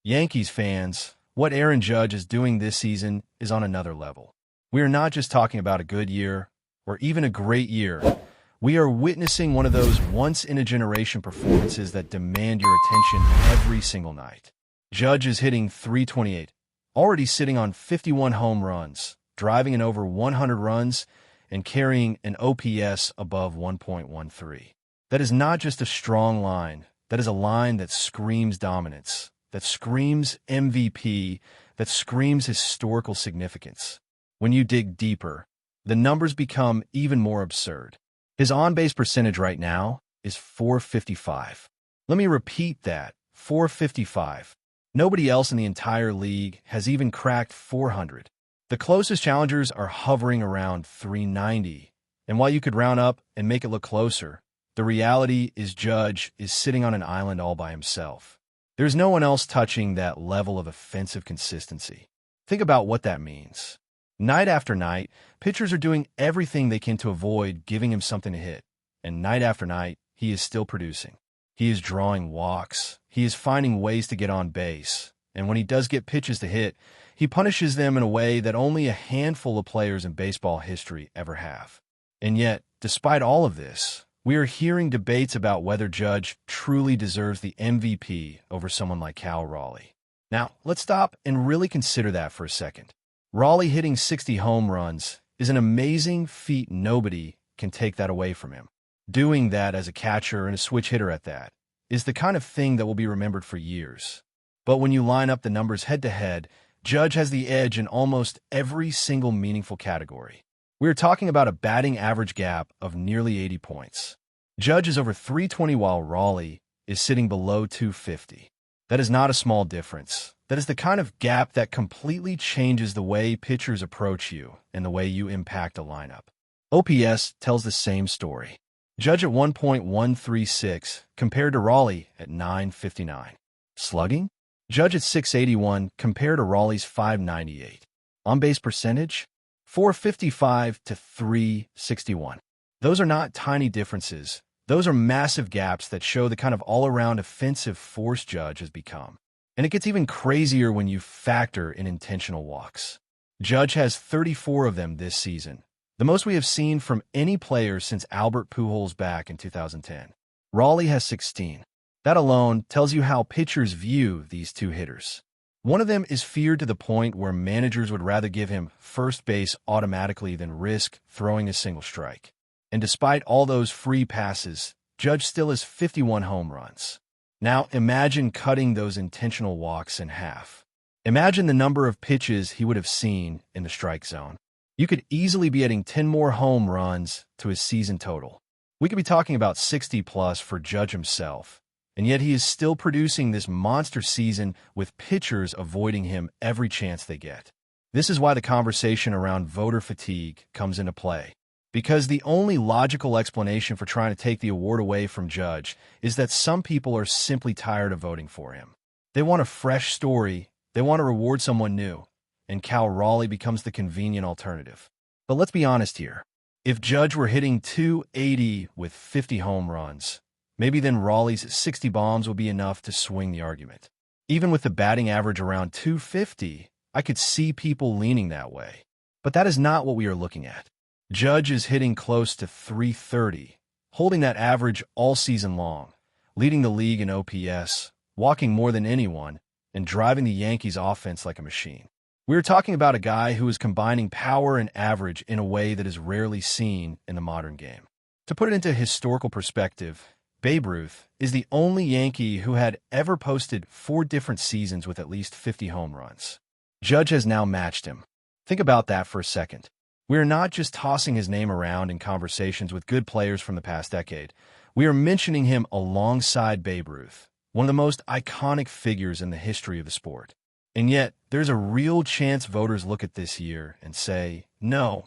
Yankees fans, what Aaron Judge is doing this season is on another level. We are not just talking about a good year or even a great year. We are witnessing one of those once-in-a-generation performances that demand your attention every single night. Judge is hitting .328, already sitting on 51 home runs, driving in over 100 runs, and carrying an OPS above 1.13. That is not just a strong line. That is a line that screams dominance, that screams MVP, that screams historical significance. When you dig deeper, the numbers become even more absurd. His on-base percentage right now is .455. Let me repeat that, .455. Nobody else in the entire league has even cracked .400. The closest challengers are hovering around .390. And while you could round up and make it look closer, the reality is Judge is sitting on an island all by himself. There's no one else touching that level of offensive consistency. Think about what that means. Night after night, pitchers are doing everything they can to avoid giving him something to hit. And night after night, he is still producing. He is drawing walks. He is finding ways to get on base. And when he does get pitches to hit, he punishes them in a way that only a handful of players in baseball history ever have. And yet, despite all of this, we are hearing debates about whether Judge truly deserves the MVP over someone like Cal Raleigh. Now, let's stop and really consider that for a second. Raleigh hitting 60 home runs is an amazing feat. Nobody can take that away from him. Doing that as a catcher and a switch hitter at that is the kind of thing that will be remembered for years. But when you line up the numbers head-to-head, Judge has the edge in almost every single meaningful category. We are talking about a batting average gap of nearly 80 points. Judge is over .320 while Raleigh is sitting below .250. That is not a small difference. That is the kind of gap that completely changes the way pitchers approach you and the way you impact a lineup. OPS tells the same story. Judge at 1.136 compared to Raleigh at 959. Slugging? Judge at .681 compared to Raleigh's .598. On-base percentage? .455 to .361. Those are not tiny differences. Those are massive gaps that show the kind of all-around offensive force Judge has become. And it gets even crazier when you factor in intentional walks. Judge has 34 of them this season, the most we have seen from any player since Albert Pujols back in 2010. Raleigh has 16. That alone tells you how pitchers view these two hitters. One of them is feared to the point where managers would rather give him first base automatically than risk throwing a single strike. And despite all those free passes, Judge still has 51 home runs. Now imagine cutting those intentional walks in half. Imagine the number of pitches he would have seen in the strike zone. You could easily be adding 10 more home runs to his season total. We could be talking about 60 plus for Judge himself. And yet he is still producing this monster season with pitchers avoiding him every chance they get. This is why the conversation around voter fatigue comes into play. Because the only logical explanation for trying to take the award away from Judge is that some people are simply tired of voting for him. They want a fresh story, they want to reward someone new, and Cal Raleigh becomes the convenient alternative. But let's be honest here. If Judge were hitting .280 with 50 home runs, maybe then Raleigh's 60 bombs would be enough to swing the argument. Even with the batting average around .250, I could see people leaning that way. But that is not what we are looking at. Judge is hitting close to .330, holding that average all season long, leading the league in OPS, walking more than anyone, and driving the Yankees' offense like a machine. We are talking about a guy who is combining power and average in a way that is rarely seen in the modern game. To put it into historical perspective, Babe Ruth is the only Yankee who had ever posted 4 different seasons with at least 50 home runs. Judge has now matched him. Think about that for a second. We are not just tossing his name around in conversations with good players from the past decade. We are mentioning him alongside Babe Ruth, one of the most iconic figures in the history of the sport. And yet, there's a real chance voters look at this year and say, no,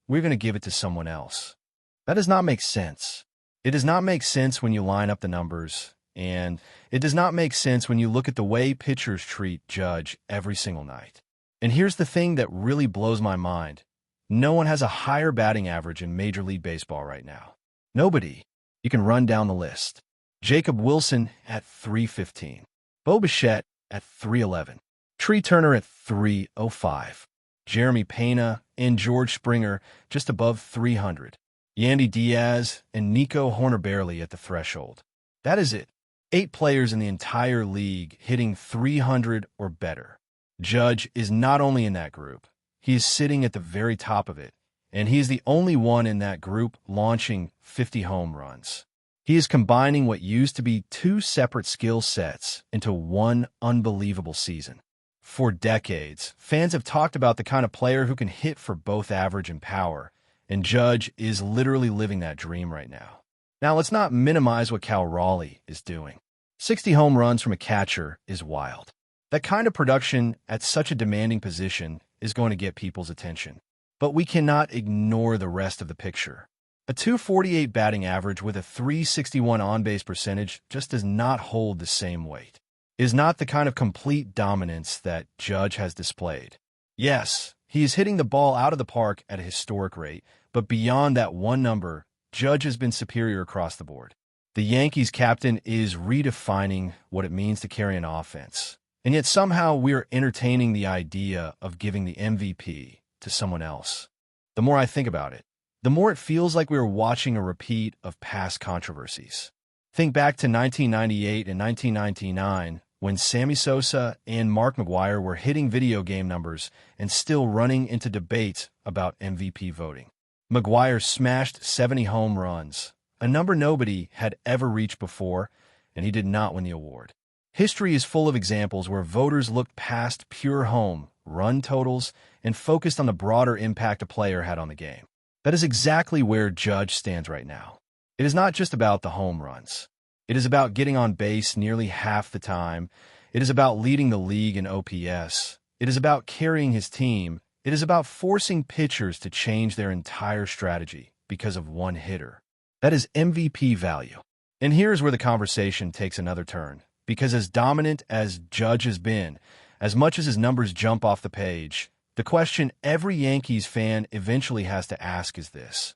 we're going to give it to someone else. That does not make sense. It does not make sense when you line up the numbers, and it does not make sense when you look at the way pitchers treat Judge every single night. And here's the thing that really blows my mind. No one has a higher batting average in Major League Baseball right now. Nobody. You can run down the list. Jacob Wilson at .315. Bo Bichette at 311, Tree Turner at 305, Jeremy Pena and George Springer just above 300, Yandy Diaz and Nico Horner-Barely at the threshold. That is it. 8 players in the entire league hitting 300 or better. Judge is not only in that group, he is sitting at the very top of it, and he is the only one in that group launching 50 home runs. He is combining what used to be 2 separate skill sets into one unbelievable season. For decades, fans have talked about the kind of player who can hit for both average and power, and Judge is literally living that dream right now. Now, let's not minimize what Cal Raleigh is doing. 60 home runs from a catcher is wild. That kind of production at such a demanding position is going to get people's attention. But we cannot ignore the rest of the picture. A .248 batting average with a .361 on-base percentage just does not hold the same weight. It is not the kind of complete dominance that Judge has displayed. Yes, he is hitting the ball out of the park at a historic rate, but beyond that one number, Judge has been superior across the board. The Yankees captain is redefining what it means to carry an offense. And yet somehow we're entertaining the idea of giving the MVP to someone else. The more I think about it, the more it feels like we are watching a repeat of past controversies. Think back to 1998 and 1999, when Sammy Sosa and Mark McGwire were hitting video game numbers and still running into debates about MVP voting. McGwire smashed 70 home runs, a number nobody had ever reached before, and he did not win the award. History is full of examples where voters looked past pure home run totals and focused on the broader impact a player had on the game. That is exactly where Judge stands right now. It is not just about the home runs. It is about getting on base nearly half the time. It is about leading the league in OPS. It is about carrying his team. It is about forcing pitchers to change their entire strategy because of one hitter. That is MVP value. And here's where the conversation takes another turn. Because as dominant as Judge has been, as much as his numbers jump off the page, the question every Yankees fan eventually has to ask is this: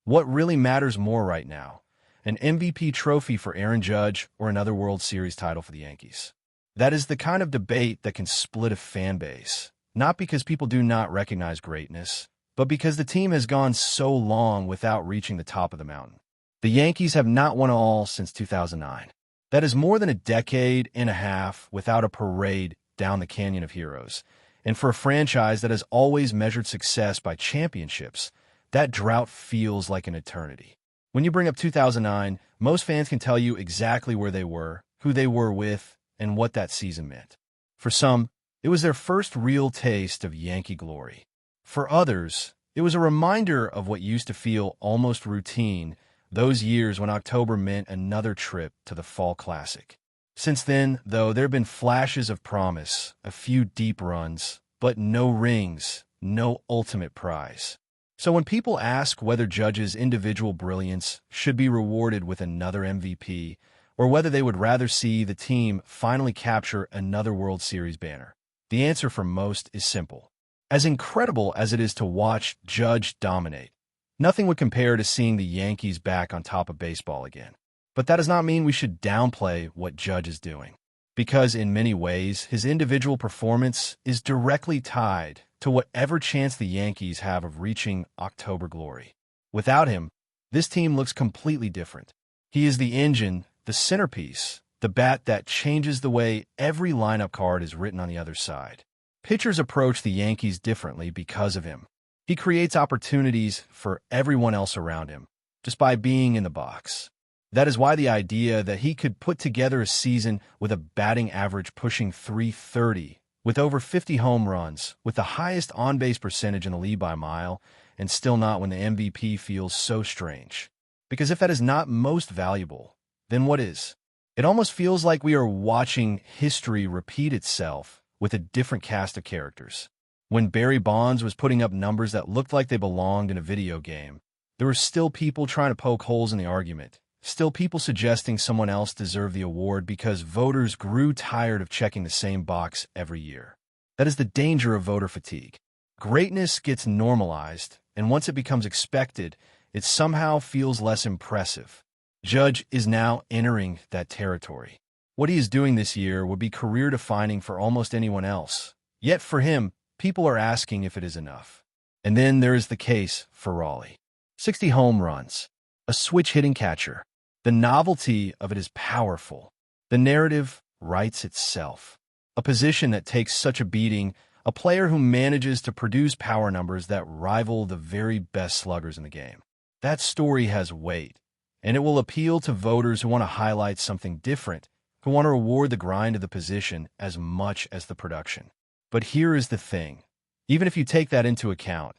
what really matters more right now, an MVP trophy for Aaron Judge or another World Series title for the Yankees? That is the kind of debate that can split a fan base, not because people do not recognize greatness, but because the team has gone so long without reaching the top of the mountain. The Yankees have not won all since 2009. That is more than a decade and a half without a parade down the Canyon of Heroes. And for a franchise that has always measured success by championships, that drought feels like an eternity. When you bring up 2009, most fans can tell you exactly where they were, who they were with, and what that season meant. For some, it was their first real taste of Yankee glory. For others, it was a reminder of what used to feel almost routine, those years when October meant another trip to the Fall Classic. Since then, though, there have been flashes of promise, a few deep runs, but no rings, no ultimate prize. So when people ask whether Judge's individual brilliance should be rewarded with another MVP, or whether they would rather see the team finally capture another World Series banner, the answer for most is simple. As incredible as it is to watch Judge dominate, nothing would compare to seeing the Yankees back on top of baseball again. But that does not mean we should downplay what Judge is doing, because in many ways, his individual performance is directly tied to whatever chance the Yankees have of reaching October glory. Without him, this team looks completely different. He is the engine, the centerpiece, the bat that changes the way every lineup card is written on the other side. Pitchers approach the Yankees differently because of him. He creates opportunities for everyone else around him, just by being in the box. That is why the idea that he could put together a season with a batting average pushing .330, with over 50 home runs, with the highest on-base percentage in the league by a mile, and still not win the MVP feels so strange. Because if that is not most valuable, then what is? It almost feels like we are watching history repeat itself with a different cast of characters. When Barry Bonds was putting up numbers that looked like they belonged in a video game, there were still people trying to poke holes in the argument, still people suggesting someone else deserved the award because voters grew tired of checking the same box every year. That is the danger of voter fatigue. Greatness gets normalized, and once it becomes expected, it somehow feels less impressive. Judge is now entering that territory. What he is doing this year would be career-defining for almost anyone else. Yet for him, people are asking if it is enough. And then there is the case for Raleigh. 60 home runs, a switch-hitting catcher. The novelty of it is powerful. The narrative writes itself. A position that takes such a beating, a player who manages to produce power numbers that rival the very best sluggers in the game. That story has weight, and it will appeal to voters who want to highlight something different, who want to reward the grind of the position as much as the production. But here is the thing. Even if you take that into account,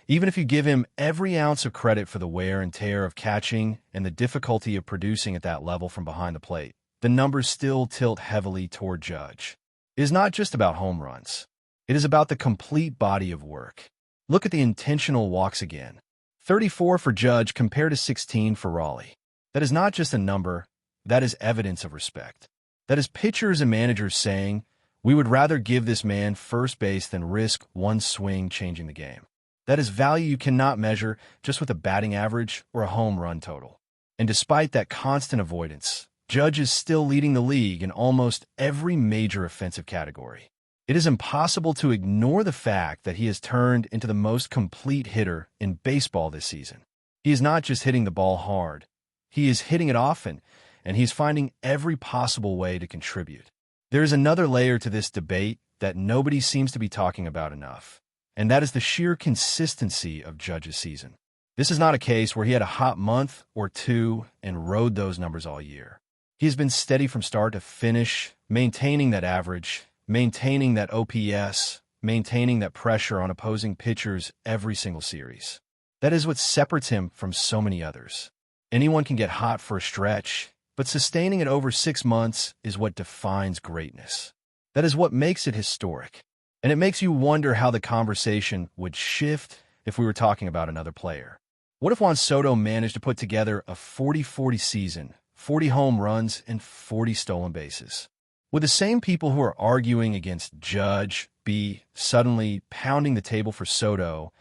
even if you give him every ounce of credit for the wear and tear of catching and the difficulty of producing at that level from behind the plate, the numbers still tilt heavily toward Judge. It is not just about home runs. It is about the complete body of work. Look at the intentional walks again. 34 for Judge compared to 16 for Raleigh. That is not just a number, that is evidence of respect. That is pitchers and managers saying, we would rather give this man first base than risk one swing changing the game. That is value you cannot measure just with a batting average or a home run total. And despite that constant avoidance, Judge is still leading the league in almost every major offensive category. It is impossible to ignore the fact that he has turned into the most complete hitter in baseball this season. He is not just hitting the ball hard. He is hitting it often, and he's finding every possible way to contribute. There is another layer to this debate that nobody seems to be talking about enough, and that is the sheer consistency of Judge's season. This is not a case where he had a hot month or two and rode those numbers all year. He has been steady from start to finish, maintaining that average, maintaining that OPS, maintaining that pressure on opposing pitchers every single series. That is what separates him from so many others. Anyone can get hot for a stretch, but sustaining it over 6 months is what defines greatness. That is what makes it historic. And it makes you wonder how the conversation would shift if we were talking about another player. What if Juan Soto managed to put together a 40-40 season, 40 home runs, and 40 stolen bases? Would the same people who are arguing against Judge be suddenly pounding the table for Soto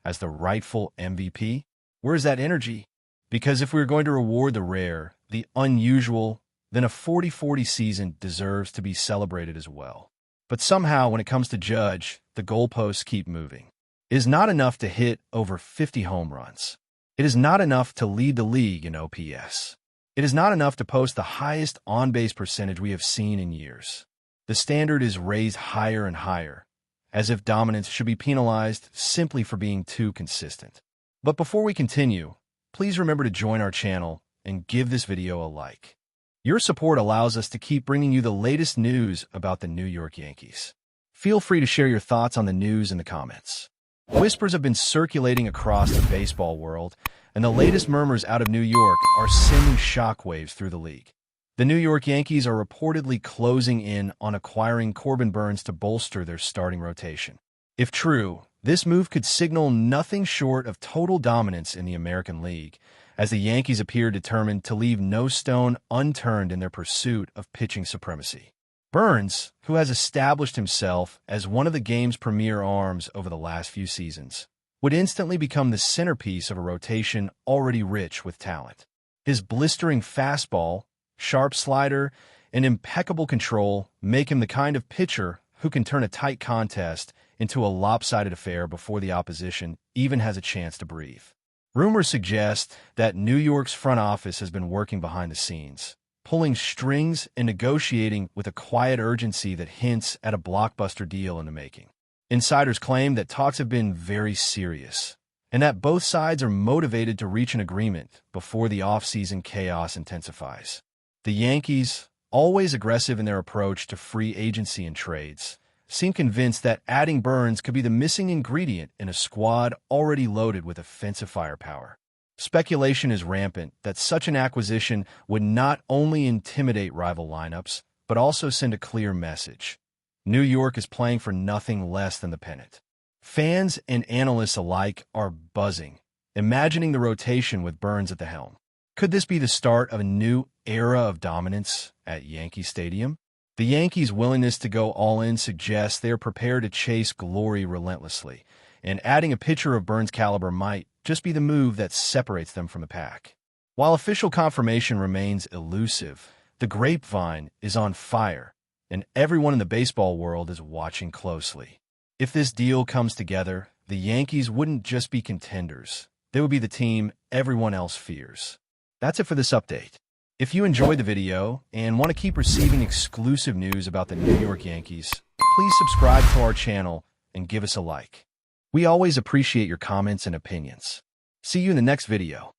as the rightful MVP? Where is that energy? Because if we're going to reward the rare, the unusual, then a 40-40 season deserves to be celebrated as well. But somehow, when it comes to Judge, the goalposts keep moving. It is not enough to hit over 50 home runs. It is not enough to lead the league in OPS. It is not enough to post the highest on-base percentage we have seen in years. The standard is raised higher and higher, as if dominance should be penalized simply for being too consistent. But before we continue, please remember to join our channel and give this video a like. Your support allows us to keep bringing you the latest news about the New York Yankees. Feel free to share your thoughts on the news in the comments. Whispers have been circulating across the baseball world, and the latest murmurs out of New York are sending shockwaves through the league. The New York Yankees are reportedly closing in on acquiring Corbin Burnes to bolster their starting rotation. If true, this move could signal nothing short of total dominance in the American League, as the Yankees appear determined to leave no stone unturned in their pursuit of pitching supremacy. Burnes, who has established himself as one of the game's premier arms over the last few seasons, would instantly become the centerpiece of a rotation already rich with talent. His blistering fastball, sharp slider, and impeccable control make him the kind of pitcher who can turn a tight contest into a lopsided affair before the opposition even has a chance to breathe. Rumors suggest that New York's front office has been working behind the scenes, pulling strings and negotiating with a quiet urgency that hints at a blockbuster deal in the making. Insiders claim that talks have been very serious, and that both sides are motivated to reach an agreement before the off-season chaos intensifies. The Yankees, always aggressive in their approach to free agency and trades, seem convinced that adding Burnes could be the missing ingredient in a squad already loaded with offensive firepower. Speculation is rampant that such an acquisition would not only intimidate rival lineups, but also send a clear message. New York is playing for nothing less than the pennant. Fans and analysts alike are buzzing, imagining the rotation with Burnes at the helm. Could this be the start of a new era of dominance at Yankee Stadium? The Yankees' willingness to go all in suggests they are prepared to chase glory relentlessly, and adding a pitcher of Burnes' caliber might just be the move that separates them from the pack. While official confirmation remains elusive, The grapevine is on fire, and everyone in the baseball world is watching closely. If this deal comes together, the Yankees wouldn't just be contenders. They would be the team everyone else fears. That's it for this update. If you enjoyed the video and want to keep receiving exclusive news about the New York Yankees, please subscribe to our channel and give us a like. We always appreciate your comments and opinions. See you in the next video.